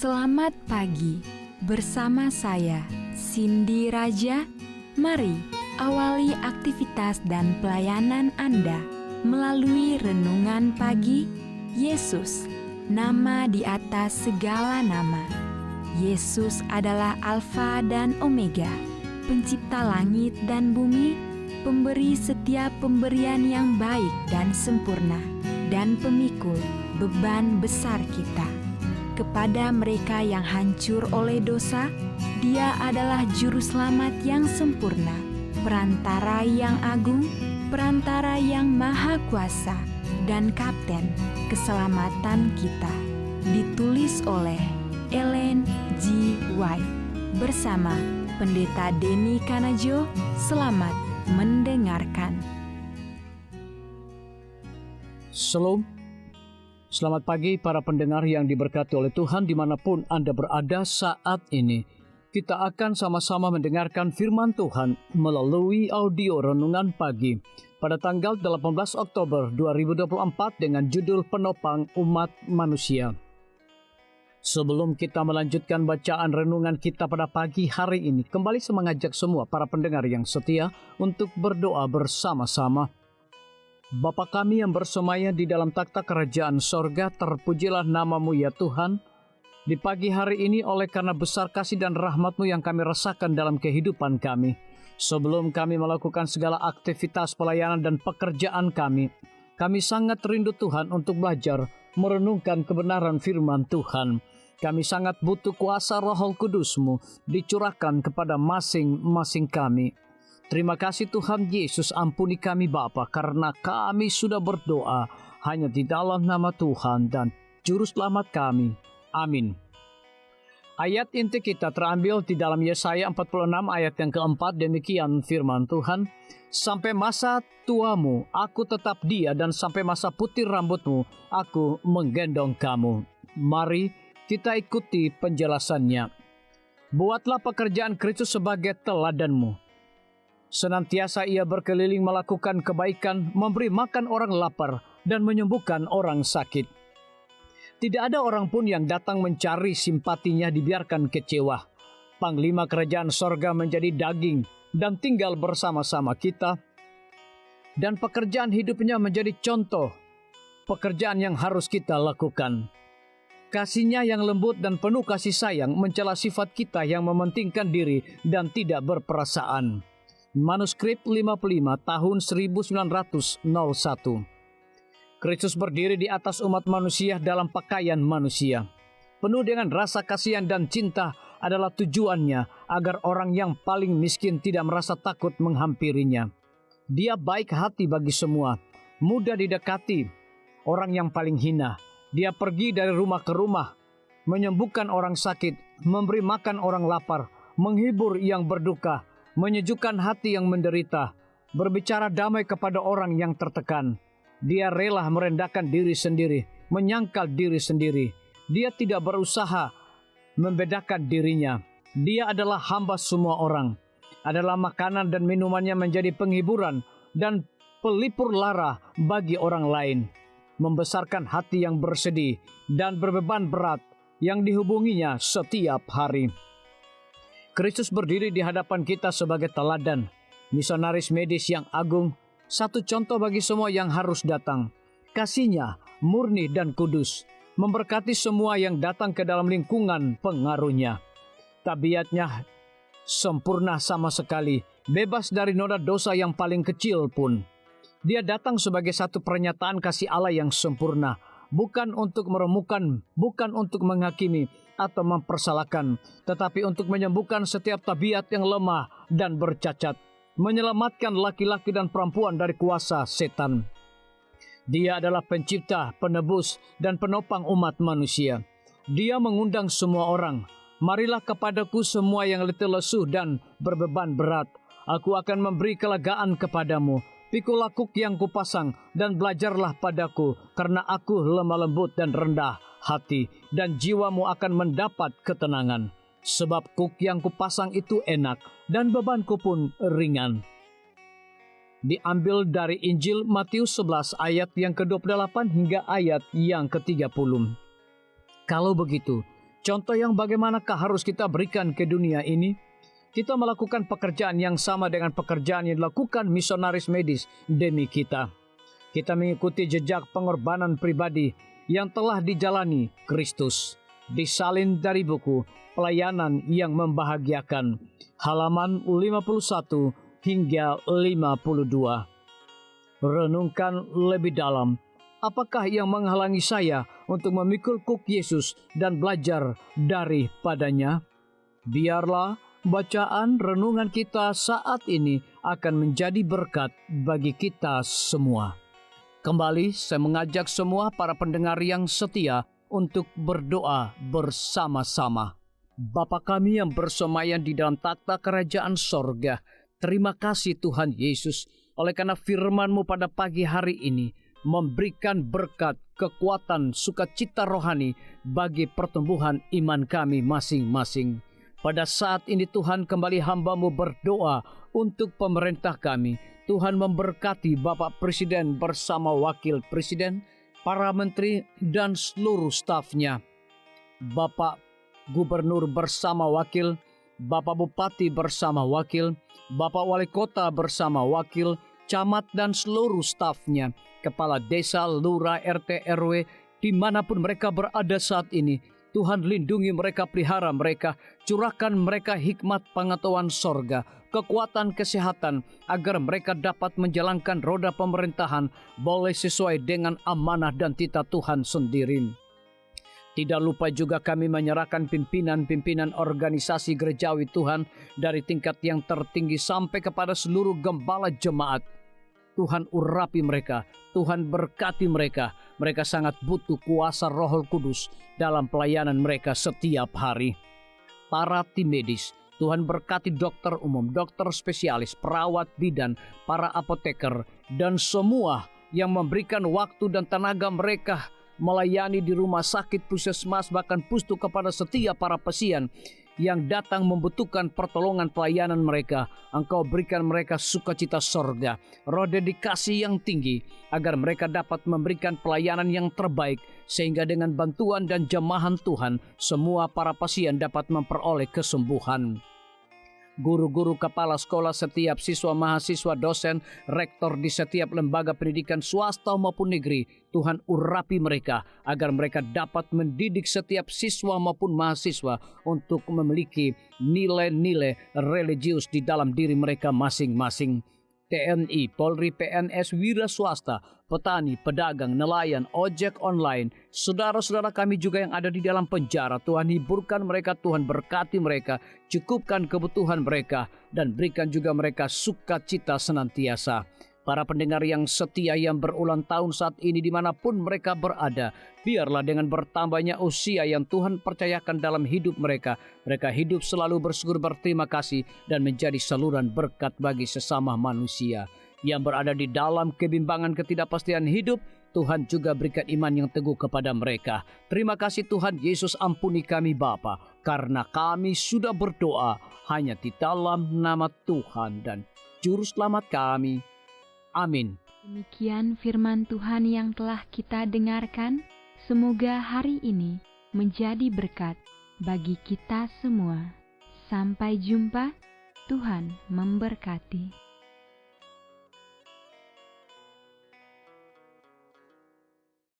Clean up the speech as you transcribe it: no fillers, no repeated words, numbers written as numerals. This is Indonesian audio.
Selamat pagi, bersama saya, Cindy Raja. Mari awali aktivitas dan pelayanan Anda melalui renungan pagi. Yesus, nama di atas segala nama. Yesus adalah Alfa dan Omega, pencipta langit dan bumi, pemberi setiap pemberian yang baik dan sempurna, dan pemikul beban besar kita. Kepada mereka yang hancur oleh dosa, Dia adalah juru selamat yang sempurna, perantara yang agung, perantara yang maha kuasa, dan kapten keselamatan kita. Ditulis oleh Ellen G. White bersama Pendeta Denny Kanajo. Selamat mendengarkan. Shalom. Selamat pagi para pendengar yang diberkati oleh Tuhan dimanapun Anda berada saat ini. Kita akan sama-sama mendengarkan firman Tuhan melalui audio renungan pagi pada tanggal 18 Oktober 2024 dengan judul Penopang Umat Manusia. Sebelum kita melanjutkan bacaan renungan kita pada pagi hari ini, kembali saya mengajak semua para pendengar yang setia untuk berdoa bersama-sama. Bapa kami yang bersemaya di dalam takhta kerajaan sorga, terpujilah nama-Mu ya Tuhan. Di pagi hari ini oleh karena besar kasih dan rahmat-Mu yang kami rasakan dalam kehidupan kami. Sebelum kami melakukan segala aktivitas pelayanan dan pekerjaan kami sangat rindu Tuhan untuk belajar merenungkan kebenaran firman Tuhan. Kami sangat butuh kuasa Roh Kudus-Mu dicurahkan kepada masing-masing kami. Terima kasih Tuhan Yesus, ampuni kami Bapa, karena kami sudah berdoa hanya di dalam nama Tuhan dan Juru Selamat kami. Amin. Ayat inti kita terambil di dalam Yesaya 46 ayat yang keempat, demikian firman Tuhan. Sampai masa tuamu, aku tetap dia, dan sampai masa putih rambutmu, aku menggendong kamu. Mari kita ikuti penjelasannya. Buatlah pekerjaan Kristus sebagai teladanmu. Senantiasa ia berkeliling melakukan kebaikan, memberi makan orang lapar, dan menyembuhkan orang sakit. Tidak ada orang pun yang datang mencari simpatinya dibiarkan kecewa. Panglima kerajaan sorga menjadi daging dan tinggal bersama-sama kita. Dan pekerjaan hidupnya menjadi contoh pekerjaan yang harus kita lakukan. Kasihnya yang lembut dan penuh kasih sayang mencela sifat kita yang mementingkan diri dan tidak berperasaan. Manuskrip 55 tahun 1901. Kristus berdiri di atas umat manusia dalam pakaian manusia. Penuh dengan rasa kasihan dan cinta adalah tujuannya agar orang yang paling miskin tidak merasa takut menghampirinya. Dia baik hati bagi semua, mudah didekati orang yang paling hina. Dia pergi dari rumah ke rumah, menyembuhkan orang sakit, memberi makan orang lapar, menghibur yang berduka, menyejukkan hati yang menderita, berbicara damai kepada orang yang tertekan. Dia rela merendahkan diri sendiri, menyangkal diri sendiri. Dia tidak berusaha membedakan dirinya. Dia adalah hamba semua orang. Adalah makanan dan minumannya menjadi penghiburan dan pelipur lara bagi orang lain. Membesarkan hati yang bersedih dan berbeban berat yang dihubunginya setiap hari. Kristus berdiri di hadapan kita sebagai teladan, misionaris medis yang agung, satu contoh bagi semua yang harus datang. Kasih-Nya murni dan kudus, memberkati semua yang datang ke dalam lingkungan pengaruh-Nya. Tabiatnya sempurna sama sekali, bebas dari noda dosa yang paling kecil pun. Dia datang sebagai satu pernyataan kasih Allah yang sempurna, bukan untuk meremukkan, bukan untuk menghakimi atau mempersalahkan, tetapi untuk menyembuhkan setiap tabiat yang lemah dan bercacat, menyelamatkan laki-laki dan perempuan dari kuasa setan. Dia adalah pencipta, penebus, dan penopang umat manusia. Dia mengundang semua orang, marilah kepadaku semua yang letih lesu dan berbeban berat. Aku akan memberi kelegaan kepadamu. Pikulah kuk yang kupasang dan belajarlah padaku, karena aku lemah lembut dan rendah hati, dan jiwamu akan mendapat ketenangan. Sebab kuk yang kupasang itu enak, dan bebanku pun ringan. Diambil dari Injil Matius 11 ayat yang ke-28 hingga ayat yang ke-30. Kalau begitu, Contoh yang bagaimanakah harus kita berikan ke dunia ini? Kita melakukan pekerjaan yang sama dengan pekerjaan yang dilakukan misionaris medis demi kita. Kita mengikuti jejak pengorbanan pribadi yang telah dijalani Kristus. Disalin dari buku Pelayanan yang Membahagiakan, halaman 51 hingga 52. Renungkan lebih dalam, apakah yang menghalangi saya untuk memikul kuk Yesus dan belajar daripadanya? Biarlah bacaan renungan kita saat ini akan menjadi berkat bagi kita semua. Kembali saya mengajak semua para pendengar yang setia untuk berdoa bersama-sama. Bapa kami yang bersemayam di dalam takhta kerajaan sorga, terima kasih Tuhan Yesus, oleh karena firman-Mu pada pagi hari ini memberikan berkat, kekuatan, sukacita rohani bagi pertumbuhan iman kami masing-masing. Pada saat ini Tuhan, kembali hamba-Mu berdoa untuk pemerintah kami. Tuhan memberkati Bapak Presiden bersama Wakil Presiden, para menteri dan seluruh stafnya. Bapak Gubernur bersama wakil, Bapak Bupati bersama wakil, Bapak Wali Kota bersama wakil, camat dan seluruh stafnya, kepala desa, lurah, RT, RW, dimanapun mereka berada saat ini. Tuhan lindungi mereka, pelihara mereka, curahkan mereka hikmat pengetahuan sorga, kekuatan kesehatan, agar mereka dapat menjalankan roda pemerintahan boleh sesuai dengan amanah dan titah Tuhan sendiri. Tidak lupa juga kami menyerahkan pimpinan-pimpinan organisasi gerejawi Tuhan dari tingkat yang tertinggi sampai kepada seluruh gembala jemaat. Tuhan urapi mereka, Tuhan berkati mereka. Mereka sangat butuh kuasa Roh Kudus dalam pelayanan mereka setiap hari. Para tim medis, Tuhan berkati dokter umum, dokter spesialis, perawat bidan, para apoteker, dan semua yang memberikan waktu dan tenaga mereka melayani di rumah sakit, puskesmas, bahkan pustu kepada setiap para pasien yang datang membutuhkan pertolongan pelayanan mereka. Engkau berikan mereka sukacita sorga, roh dedikasi yang tinggi, agar mereka dapat memberikan pelayanan yang terbaik, sehingga dengan bantuan dan jamahan Tuhan, semua para pasien dapat memperoleh kesembuhan. Guru-guru, kepala sekolah, setiap siswa, mahasiswa, dosen, rektor di setiap lembaga pendidikan swasta maupun negeri, Tuhan urapi mereka agar mereka dapat mendidik setiap siswa maupun mahasiswa untuk memiliki nilai-nilai religius di dalam diri mereka masing-masing. TNI, Polri, PNS, wira swasta, petani, pedagang, nelayan, ojek online, saudara-saudara kami juga yang ada di dalam penjara, Tuhan hiburkan mereka, Tuhan berkati mereka, cukupkan kebutuhan mereka, dan berikan juga mereka sukacita senantiasa. Para pendengar yang setia yang berulang tahun saat ini dimanapun mereka berada, biarlah dengan bertambahnya usia yang Tuhan percayakan dalam hidup mereka, mereka hidup selalu bersyukur, berterima kasih, dan menjadi saluran berkat bagi sesama manusia. Yang berada di dalam kebimbangan ketidakpastian hidup, Tuhan juga berikan iman yang teguh kepada mereka. Terima kasih Tuhan Yesus, ampuni kami Bapa, karena kami sudah berdoa hanya di dalam nama Tuhan dan Juru Selamat kami. Amin. Demikian firman Tuhan yang telah kita dengarkan. Semoga hari ini menjadi berkat bagi kita semua. Sampai jumpa. Tuhan memberkati.